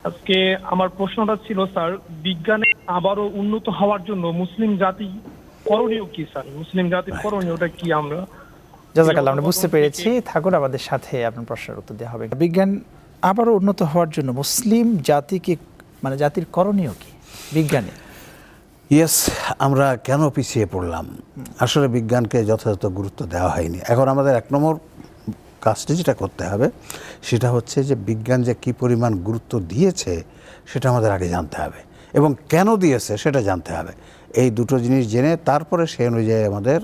আজকে আমার প্রশ্নটা ছিল স্যার, বিজ্ঞানে আবারও উন্নত হওয়ার জন্য মুসলিম জাতি করণীয় কি স্যার? মুসলিম জাতির করণীয়টা কি? আমরা জাযাকাল্লাহ, আমরা বুঝতে পেরেছি। থাকুন আমাদের সাথে, আপনার প্রশ্নের উত্তর দেওয়া হবে। বিজ্ঞান আবারও উন্নত হওয়ার জন্য মুসলিম জাতিকে মানে জাতির করণীয় কি বিজ্ঞানে? ইয়েস, আমরা কেন পিছিয়ে পড়লাম? আসলে বিজ্ঞানকে যথাযথ গুরুত্ব দেওয়া হয়নি। এখন আমাদের এক নম্বর কাজটি যেটা করতে হবে সেটা হচ্ছে যে বিজ্ঞান যে কী পরিমাণ গুরুত্ব দিয়েছে সেটা আমাদের আগে জানতে হবে, এবং কেন দিয়েছে সেটা জানতে হবে। এই দুটো জিনিস জেনে তারপরে সেই অনুযায়ী আমাদের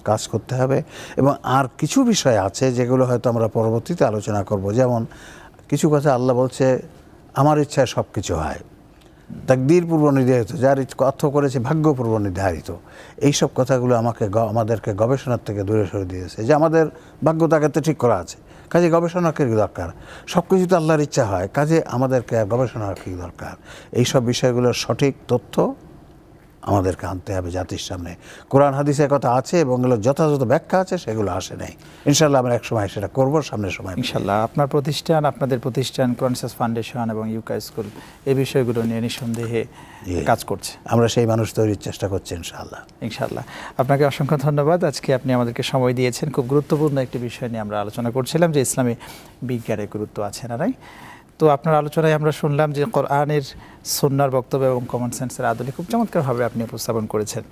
কাজ করতে হবে। এবং আর কিছু বিষয় আছে যেগুলো হয়তো আমরা পরবর্তীতে আলোচনা করব। যেমন কিছু কথা আল্লাহ বলছে, আমার ইচ্ছায় সব কিছু হয়, তাকদীর পূর্ব নির্ধারিত, যার অর্থ করেছে ভাগ্য পূর্ব নির্ধারিত। এইসব কথাগুলো আমাদেরকে গবেষণার থেকে দূরে সরে দিয়েছে, যে আমাদের ভাগ্য তাকে ঠিক করা আছে, কাজে গবেষণার কি দরকার? সব কিছু তো আল্লাহর ইচ্ছা হয়, কাজে আমাদেরকে গবেষণার কি দরকার? এইসব বিষয়গুলোর সঠিক তথ্য আমাদেরকে আনতে হবে জাতির সামনে। কোরআন হাদিসের কথা আছে এবং এগুলো যথাযথ ব্যাখ্যা আছে, সেগুলো আসে নাই। ইনশাআল্লাহ আমরা এক সময় সেটা করবো, সামনের সময় ইনশাআল্লাহ। আপনার প্রতিষ্ঠান, আপনাদের প্রতিষ্ঠান কোরআন রিসার্চ ফাউন্ডেশন এবং ইউকা স্কুল এই বিষয়গুলো নিয়ে নিঃসন্দেহে কাজ করছে। আমরা সেই মানুষ তৈরির চেষ্টা করছি ইনশাআল্লাহ। ইনশাআল্লাহ। আপনাকে অসংখ্য ধন্যবাদ। আজকে আপনি আমাদেরকে সময় দিয়েছেন। খুব গুরুত্বপূর্ণ একটি বিষয় নিয়ে আমরা আলোচনা করছিলাম, যে ইসলামে বিজ্ঞানের গুরুত্ব আছে না নাই। তো আপনার আলোচনায় আমরা শুনলাম যে কোরআনের সুন্নাহর বক্তব্য এবং কমন সেন্সের আদলে খুব চমৎকারভাবে আপনি উপস্থাপন করেছেন।